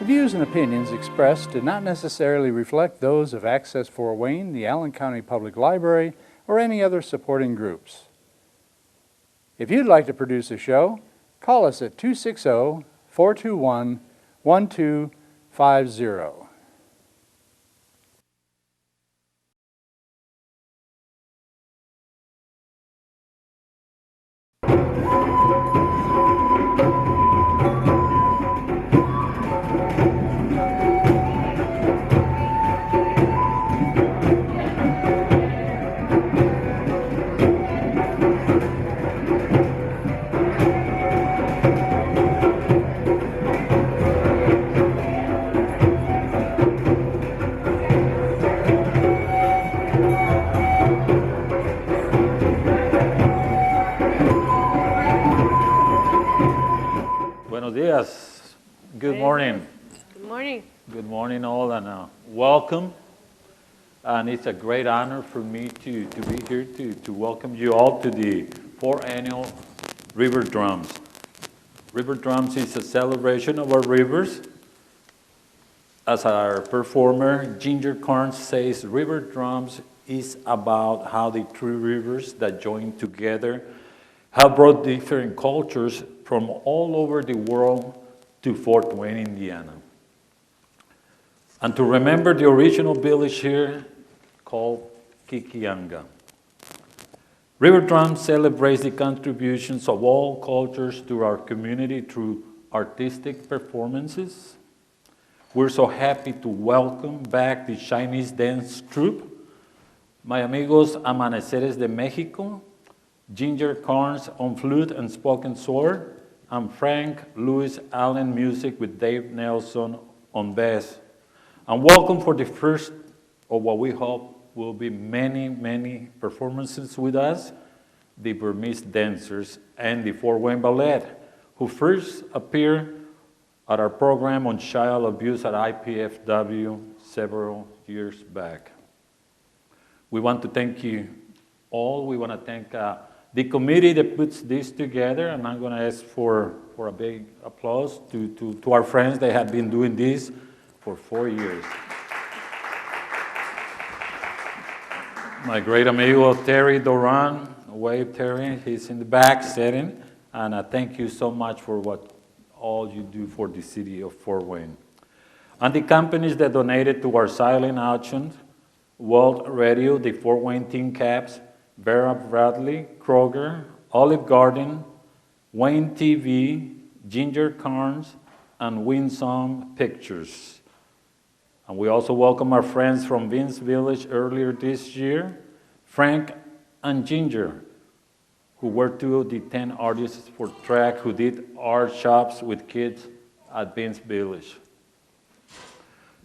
views and opinions expressed do not necessarily reflect those of Access Fort Wayne, the Allen County Public Library, or any other supporting groups. If you'd like to produce a show, call us at 260-421-1250. Buenos dias. Good morning. Good morning. Good morning, all, and welcome. And it's a great honor for me to be here to welcome you all to the 4th annual RiverDrums. RiverDrums is a celebration of our rivers. As our performer, Ginger Carnes, says, RiverDrums is about how the three rivers that join together have brought different cultures from all over the world to Fort Wayne, Indiana. And to remember the original village here called Kikianga. RiverDrums celebrates the contributions of all cultures to our community through artistic performances. We're so happy to welcome back the Chinese dance troupe, my amigos Amaneceres de Mexico, Ginger Carnes on flute and spoken sword, and Frank Lewis Allen music with Dave Nelson on bass. And welcome for the first of what we hope will be many, many performances with us, the Burmese dancers and the Fort Wayne Ballet, who first appeared at our program on child abuse at IPFW several years back. We want to thank you all. We want to thank the committee that puts this together, and I'm going to ask for a big applause to our friends that have been doing this for 4 years. My great amigo Terry Doran, wave Terry, he's in the back sitting, and I thank you so much for what all you do for the city of Fort Wayne. And the companies that donated to our silent auction, World Radio, the Fort Wayne Teen Caps, Vera Bradley, Kroger, Olive Garden, Wayne TV, Ginger Carnes, and Winsome Pictures. And we also welcome our friends from Vince Village earlier this year, Frank and Ginger, who were two of the 10 artists for track who did art shops with kids at Vince Village.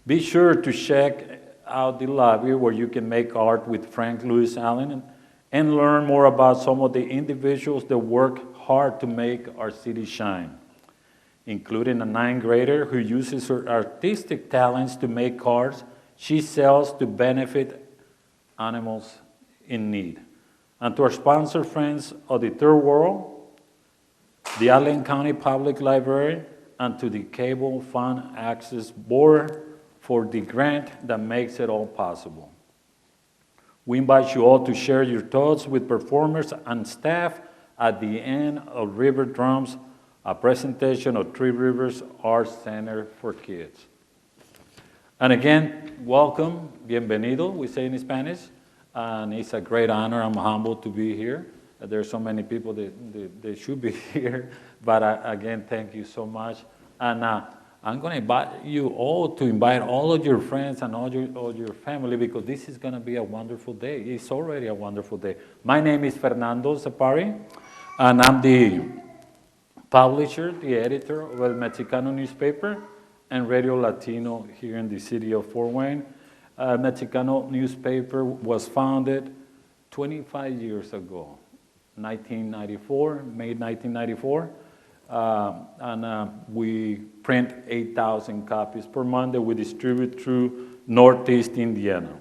Be sure to check out the lobby where you can make art with Frank Lewis Allen and learn more about some of the individuals that work hard to make our city shine, including a 9th grader who uses her artistic talents to make cards she sells to benefit animals in need. And to our sponsor friends of the Third World, the Allen County Public Library, and to the Cable Fund Access Board for the grant that makes it all possible. We invite you all to share your thoughts with performers and staff at the end of RiverDrums, a presentation of Three Rivers Art Center for Kids. And again, welcome, bienvenido, we say in Spanish, and it's a great honor. I'm humbled to be here. There's so many people that should be here, but again, thank you so much. And I'm going to invite you all to invite all of your friends and all your family, because this is going to be a wonderful day. It's already a wonderful day. My name is Fernando Zapari, and I'm the publisher, the editor of El Mexicano newspaper and Radio Latino here in the city of Fort Wayne. Mexicano newspaper was founded 25 years ago, 1994, May 1994. And we print 8,000 copies per month that we distribute through Northeast Indiana.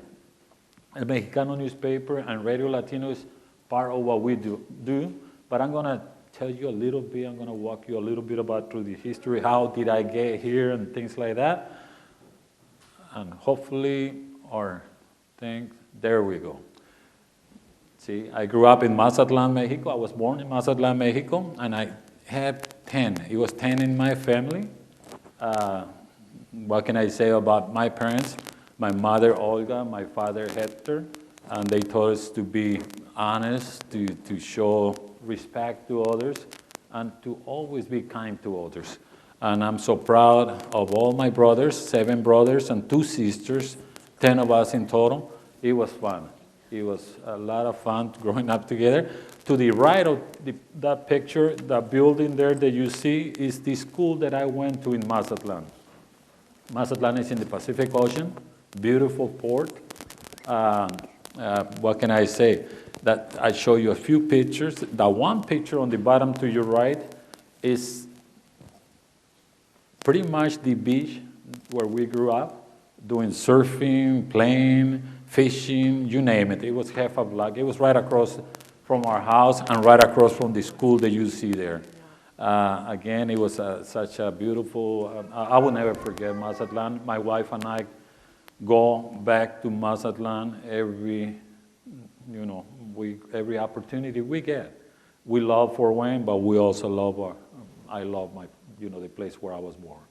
El Mexicano newspaper and Radio Latino is part of what we do, but I'm going to tell you a little bit. I'm going to walk you a little bit about through the history. How did I get here and things like that. And hopefully our thing, there we go. See, I grew up in Mazatlan, Mexico. I was born in Mazatlan, Mexico, and I had 10. It was 10 in my family. What can I say about my parents? My mother, Olga, my father, Hector, and they taught us to be honest, to show respect to others, and to always be kind to others. And I'm so proud of all my brothers, 7 brothers and 2 sisters, 10 of us in total. It was fun. It was a lot of fun growing up together. To the right of that picture, the building there that you see is the school that I went to in Mazatlan. Mazatlan is in the Pacific Ocean, beautiful port. What can I say? That I show you a few pictures. The one picture on the bottom to your right is pretty much the beach where we grew up, doing surfing, playing, fishing, you name it. It was half a block. It was right across from our house and right across from the school that you see there. Again, it was such a beautiful, I will never forget Mazatlan. My wife and I go back to Mazatlan every opportunity we get. We love Fort Wayne, but we also love I love the place where I was born.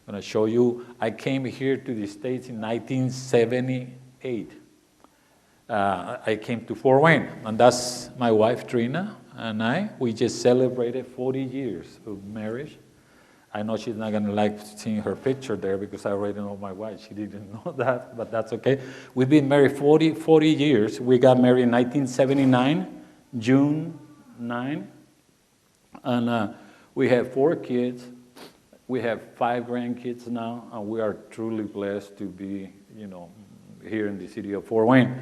I'm going to show you, I came here to the States in 1978. I came to Fort Wayne, and that's my wife, Trina, and we just celebrated 40 years of marriage. I know she's not going to like seeing her picture there because I already know my wife. She didn't know that, but that's okay. We've been married 40 years. We got married in 1979, June 9, and we have 4 kids. We have 5 grandkids now, and we are truly blessed to be, here in the city of Fort Wayne.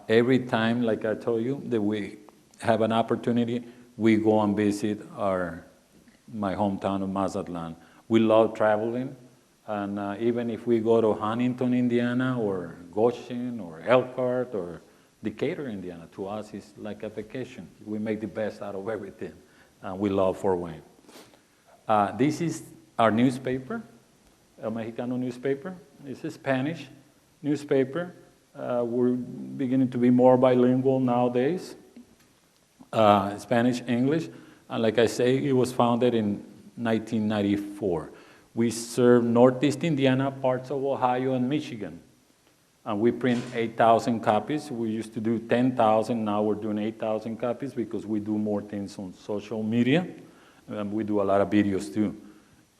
Every time, like I told you, that we have an opportunity, we go and visit my hometown of Mazatlan. We love traveling, and even if we go to Huntington, Indiana, or Goshen, or Elkhart, or Decatur, Indiana, to us it's like a vacation. We make the best out of everything, and we love Fort Wayne. This is our newspaper, El Mexicano newspaper. It's a Spanish newspaper. We're beginning to be more bilingual nowadays, Spanish, English. And like I say, it was founded in 1994. We serve Northeast Indiana, parts of Ohio, and Michigan. And we print 8,000 copies. We used to do 10,000. Now we're doing 8,000 copies because we do more things on social media. And we do a lot of videos too.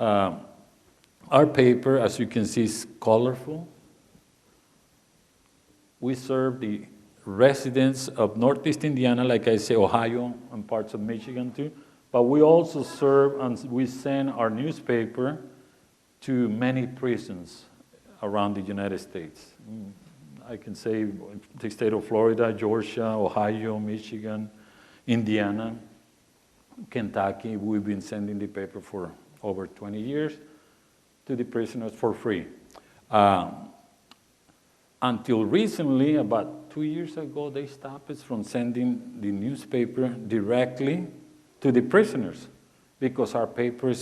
Our paper, as you can see, is colorful. We serve the residents of Northeast Indiana, like I say, Ohio, and parts of Michigan too. But we also serve and we send our newspaper to many prisons around the United States. I can say the state of Florida, Georgia, Ohio, Michigan, Indiana, Kentucky. We've been sending the paper for over 20 years to the prisoners for free. Until recently, about 2 years ago, they stopped us from sending the newspaper directly to the prisoners because our paper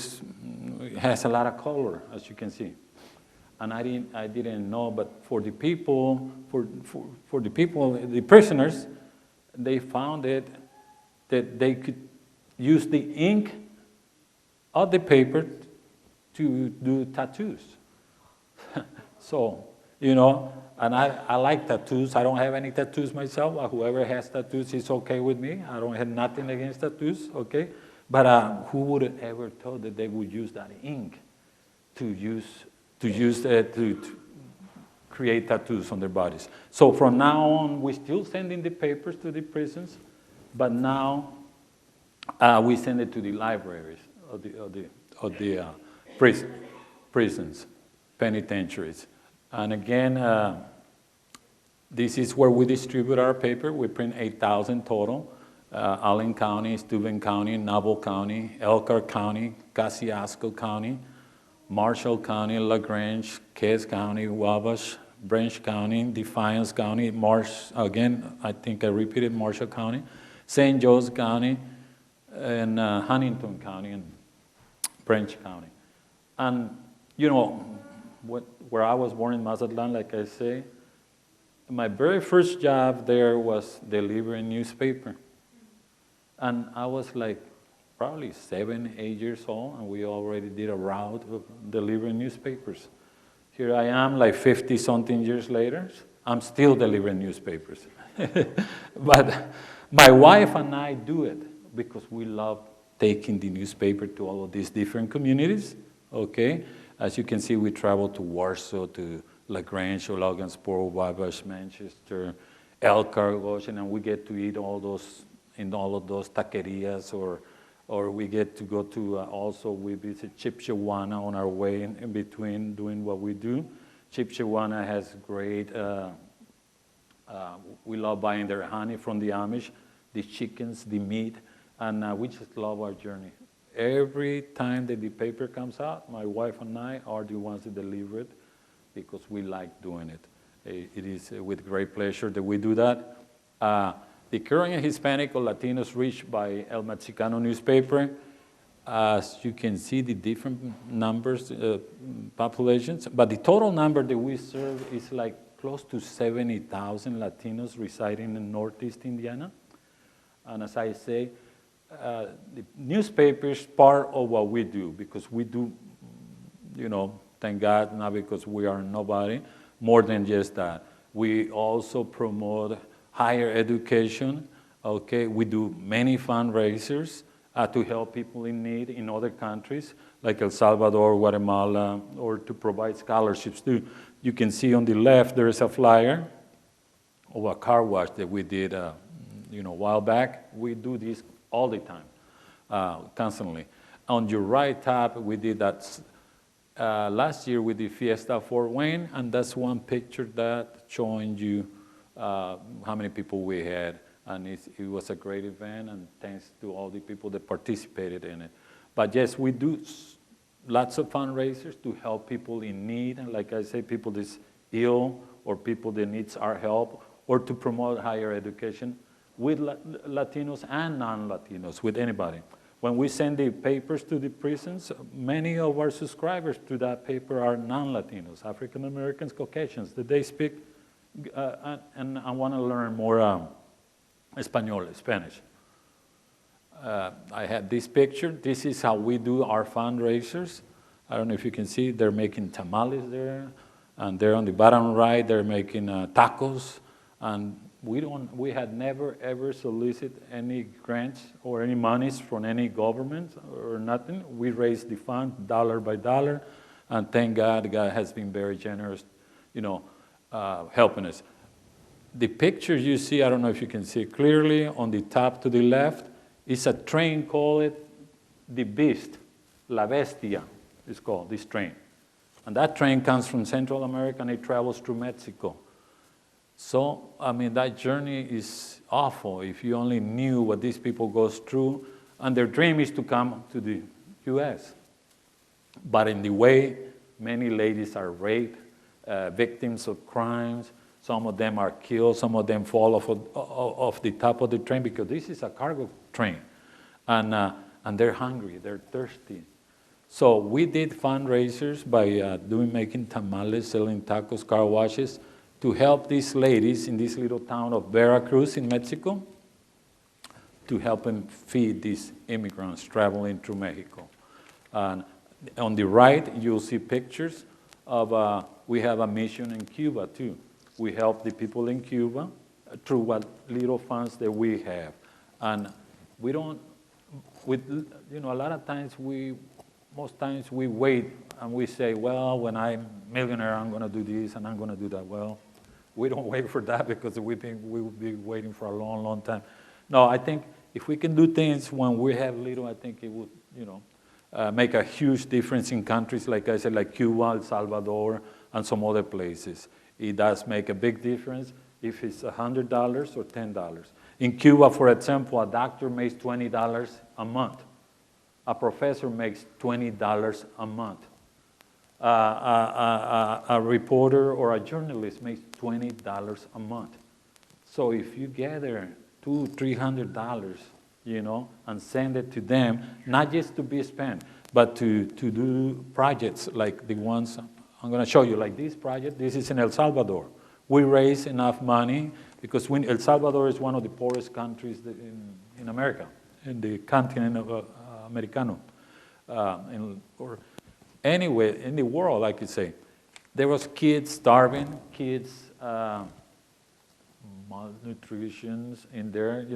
has a lot of color, as you can see. And I didn't know, but for the people, the prisoners, they found it that they could use the ink of the paper to do tattoos. So, and I like tattoos. I don't have any tattoos myself. Whoever has tattoos is okay with me. I don't have nothing against tattoos, okay? But who would have ever thought that they would use that ink to create tattoos on their bodies? So from now on, we're still sending the papers to the prisons, but now we send it to the libraries of the prisons, penitentiaries. And again, this is where we distribute our paper. We print 8,000 total. Allen County, Steuben County, Noble County, Elkhart County, Kosciuszko County, Marshall County, LaGrange, Cass County, Wabash, Branch County, Defiance County, I think I repeated Marshall County, St. Joe's County, in Huntington County and Branch County. And, you know, where I was born in Mazatlan, like I say, my very first job there was delivering newspaper. And I was like probably 7, 8 years old, and we already did a route of delivering newspapers. Here I am, like 50-something years later, I'm still delivering newspapers. But my wife and I do it because we love taking the newspaper to all of these different communities, okay? As you can see, we travel to Warsaw, to LaGrange, Logansport, Wabash, Manchester, Elkhart, Goshen, and we get to eat all those in all of those taquerias, or we get to go to, also we visit Chippewana on our way in between doing what we do. Chippewana has great, we love buying their honey from the Amish, the chickens, the meat, and we just love our journey. Every time that the paper comes out, my wife and I are the ones that deliver it because we like doing it. It is with great pleasure that we do that. The current Hispanic or Latinos reached by El Mexicano newspaper, as you can see, the different numbers, populations, but the total number that we serve is like close to 70,000 Latinos residing in Northeast Indiana. And as I say, the newspaper is part of what we do because we do, you know, thank God, not because we are nobody, more than just that. We also promote higher education, okay? We do many fundraisers to help people in need in other countries, like El Salvador, Guatemala, or to provide scholarships too. You can see on the left, there is a flyer of a car wash that we did, you know, a while back. We do this all the time, constantly. On your right top, we did that last year we did Fiesta Fort Wayne, and that's one picture that showing you how many people we had, and it was a great event, and thanks to all the people that participated in it. But yes, we do lots of fundraisers to help people in need, and like I say, people that's ill or people that needs our help, or to promote higher education with Latinos and non-Latinos, with anybody. When we send the papers to the prisons, many of our subscribers to that paper are non-Latinos, African Americans, Caucasians, that they speak and I want to learn more Spanish. I have this picture. This is how we do our fundraisers. I don't know if you can see, they're making tamales there, and there on the bottom right, they're making tacos, and we had never ever solicited any grants or any monies from any government or nothing. We raised the fund dollar by dollar, and thank God, God has been very generous, you know, helping us. The picture you see, I don't know if you can see it clearly, on the top to the left, is a train called the Beast, La Bestia, it's called, this train. And that train comes from Central America and it travels through Mexico. So, I mean, that journey is awful if you only knew what these people go through, and their dream is to come to the U.S. But in the way, many ladies are raped, victims of crimes. Some of them are killed. Some of them fall off the top of the train because this is a cargo train. And they're hungry, they're thirsty. So we did fundraisers by making tamales, selling tacos, car washes, to help these ladies in this little town of Veracruz in Mexico, to help them feed these immigrants traveling through Mexico. And on the right, you'll see pictures of, we have a mission in Cuba too. We help the people in Cuba through what little funds that we have. And we don't, a lot of times most times we wait and we say, well, when I'm a millionaire, I'm going to do this and I'm going to do that. Well, we don't wait for that because we think we will be waiting for a long, long time. No, I think if we can do things when we have little, I think it would, make a huge difference in countries, like I said, like Cuba, El Salvador, and some other places. It does make a big difference if it's $100 or $10. In Cuba, for example, a doctor makes $20 a month. A professor makes $20 a month. A reporter or a journalist makes $20 a month. So if you gather $200-300 and send it to them, not just to be spent, but to do projects like the ones I'm going to show you, like this project. This is in El Salvador. We raise enough money because El Salvador is one of the poorest countries in America, in the continent of Americano, or anywhere in the world, I could say. There was kids starving, kids malnutrition in there,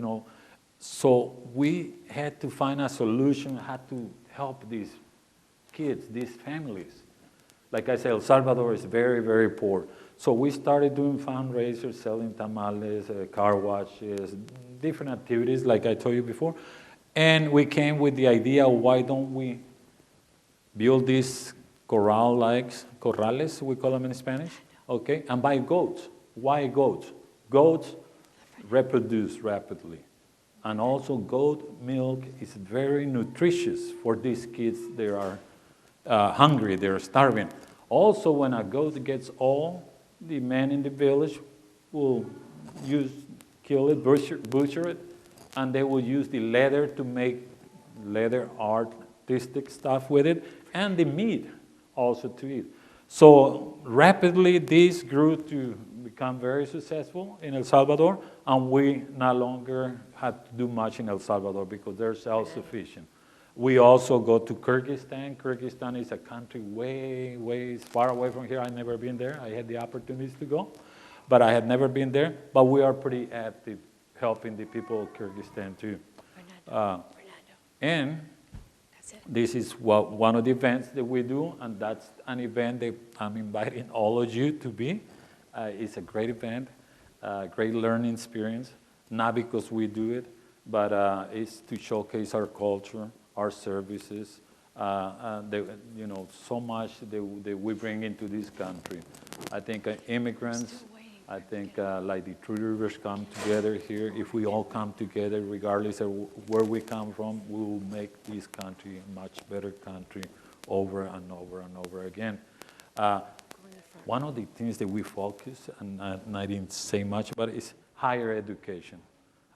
So we had to find a solution, had to help these kids, these families. Like I said, El Salvador is very, very poor. So we started doing fundraisers, selling tamales, car washes, different activities, like I told you before. And we came with the idea, why don't we build these corrales, we call them in Spanish, okay, and buy goats. Why goats? Goats reproduce rapidly. And also goat milk is very nutritious for these kids. They are hungry, they're starving. Also, when a goat gets old, the men in the village will kill it, butcher it, and they will use the leather to make leather artistic stuff with it, and the meat also to eat. So rapidly, this grew to become very successful in El Salvador, and we no longer had to do much in El Salvador because they're self-sufficient. We also go to Kyrgyzstan. Kyrgyzstan is a country way, way far away from here. I've never been there. I had the opportunities to go, but I had never been there. But we are pretty active helping the people of Kyrgyzstan too. And this is one of the events that we do, and that's an event that I'm inviting all of you to be. It's a great event, great learning experience, not because we do it, but it's to showcase our culture, our services, so much that we bring into this country. I think immigrants, I think like the True Rivers come together here. If we all come together, regardless of where we come from, we will make this country a much better country over and over and over again. One of the things that we focus, and I didn't say much about it, is higher education.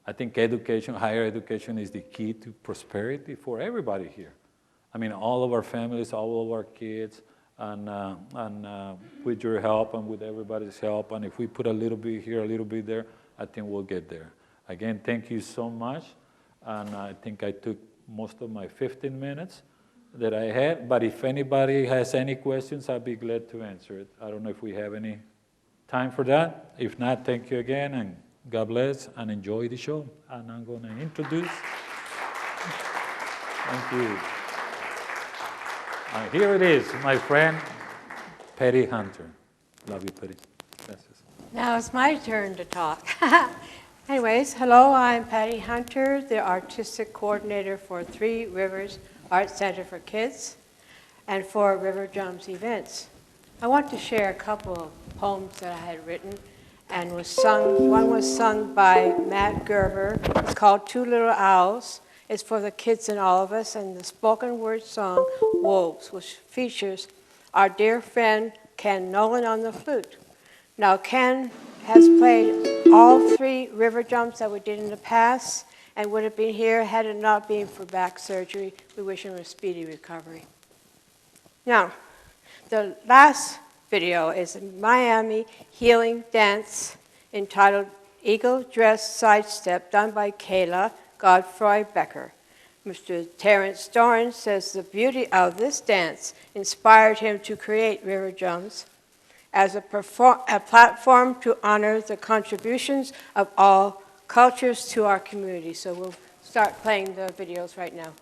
I think higher education is the key to prosperity for everybody here. I mean, all of our families, all of our kids, and with your help and with everybody's help, and if we put a little bit here, a little bit there, I think we'll get there. Again, thank you so much, and I think I took most of my 15 minutes that I had, but if anybody has any questions, I'd be glad to answer it. I don't know if we have any time for that. If not, thank you again, and God bless, and enjoy the show. And I'm going to introduce. Thank you. And here it is, my friend, Patty Hunter. Love you, Patty. Gracias. Now it's my turn to talk. Anyways, hello, I'm Patty Hunter, the artistic coordinator for Three Rivers Art Center for Kids and for RiverDrums events. I want to share a couple of poems that I had written and was sung. One was sung by Matt Gerber. It's called Two Little Owls. It's for the kids and all of us, and the spoken word song, Wolves, which features our dear friend Ken Nolan on the flute. Now, Ken has played all three RiverDrums that we did in the past and would have been here had it not been for back surgery. We wish him a speedy recovery. Now, the last video is a Miami healing dance entitled Eagle Dress Sidestep, done by Kayla Godfrey Becker. Mr. Terrence Dorn says the beauty of this dance inspired him to create RiverDrums as a platform to honor the contributions of all cultures to our community. So we'll start playing the videos right now.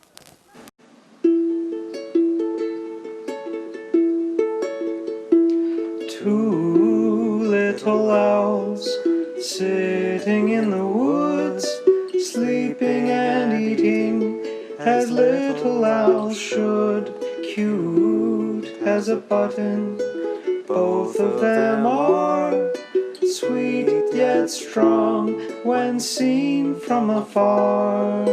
Two little owls sitting in the woods, sleeping and eating as little owls should. Cute as a button, both of them are sweet yet strong when seen from afar.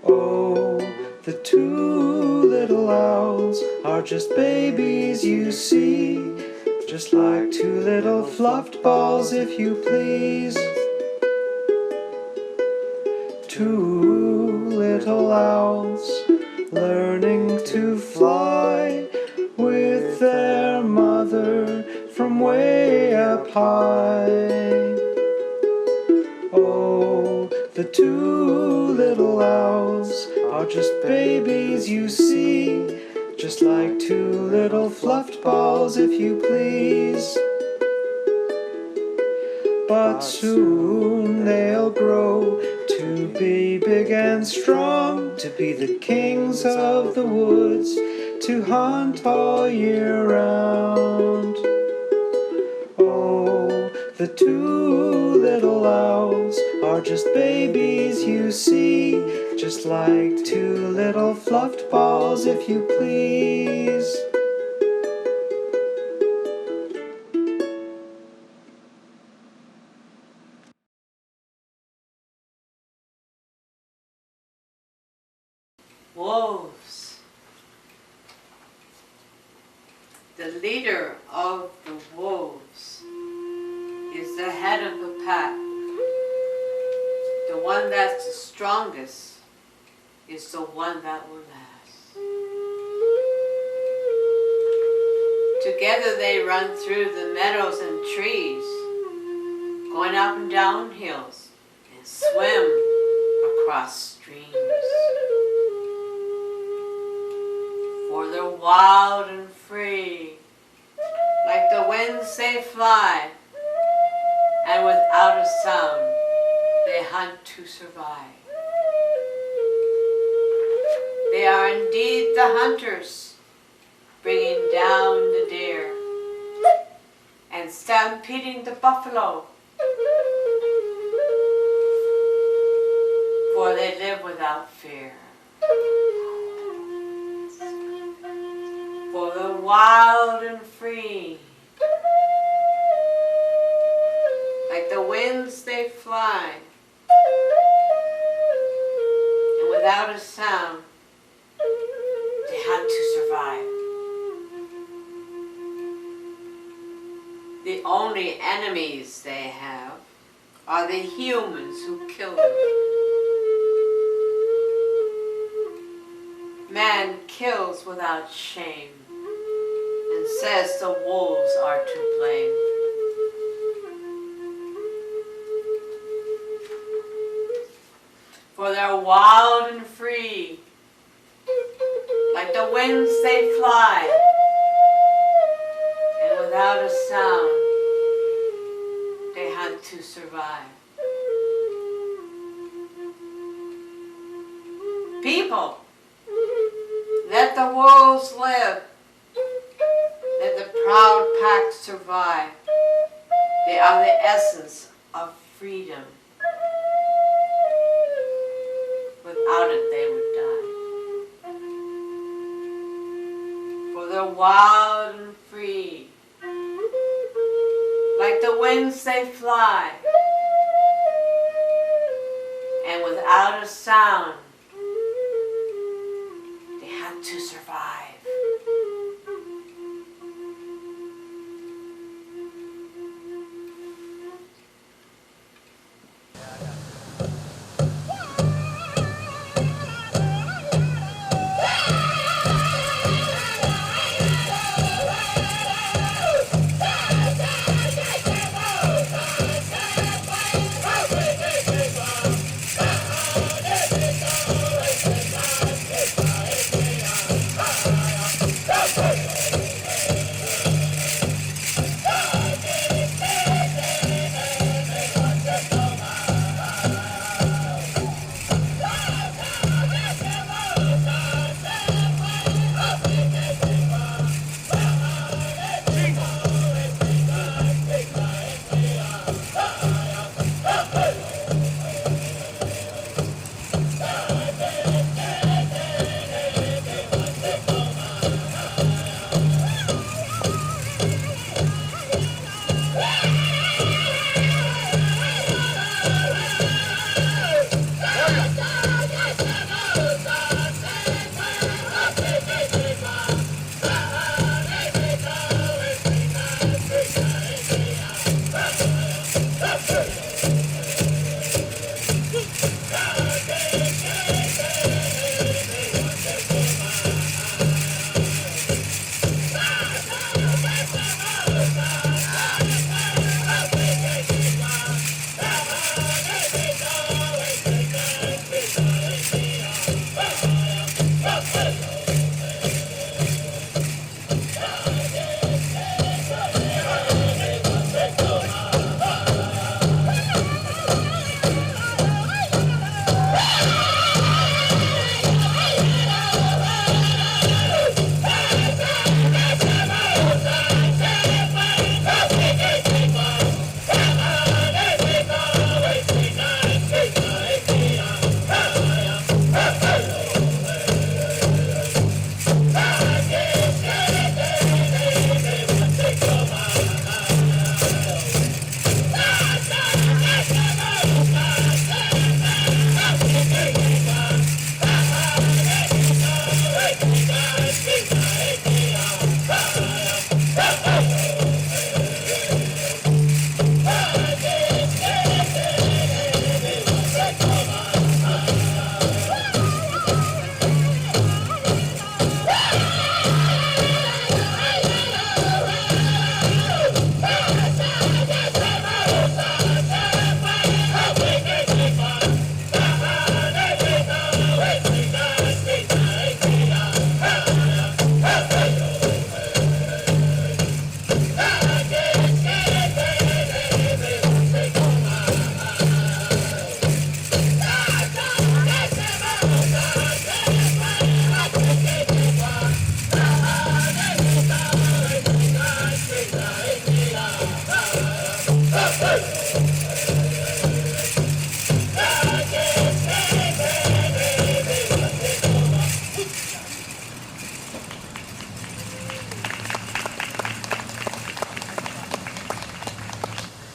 Oh, the two little owls are just babies, you see, just like two little fluffed balls, if you please. two little owls learning to fly with their mother from way up high. Oh, the two little owls are just babies, you see, just like two little fluffed balls, if you please. But soon they'll grow to be big and strong, to be the kings of the woods, to hunt all year round. Oh, the two little owls are just babies, you see, just like two little fluffed balls, if you please. Wolves. The leader of the wolves is the head of the pack. The one that's the strongest is the one that will last. Together they run through the meadows and trees, going up and down hills, and swim across streams. For they're wild and free, like the winds they fly, and without a sound they hunt to survive. They are indeed the hunters, bringing down the deer and stampeding the buffalo, for they live without fear. For the wild and free, like the winds they fly, and without a sound they hunt to survive. The only enemies they have are the humans who kill them. Man kills without shame and says the wolves are to blame. For they're wild and free, like the winds they fly, and without a sound they hunt to survive. People, let the wolves live. Let the proud pack survive. They are the essence of freedom. Without it, they would die. For they're wild and free, like the winds they fly, and without a sound, they had to survive.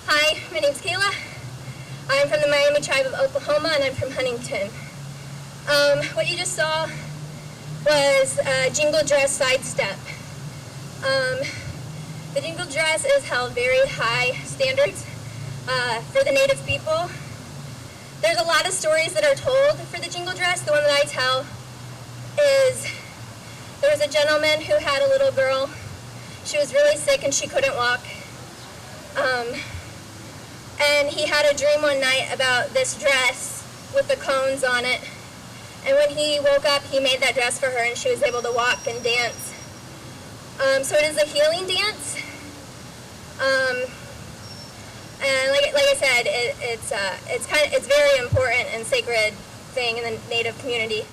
Hi, my name's Kayla. I'm from the Miami tribe of Oklahoma, and I'm from Huntington. What you just saw was a jingle dress sidestep. The jingle dress is held very high standards for the Native people. There's a lot of stories that are told for the jingle dress. The one that I tell is there was a gentleman who had a little girl. She was really sick and she couldn't walk. And he had a dream one night about this dress with the cones on it. And when he woke up, he made that dress for her and she was able to walk and dance. So it is a healing dance. And like I said, it's very important and sacred thing in the Native community.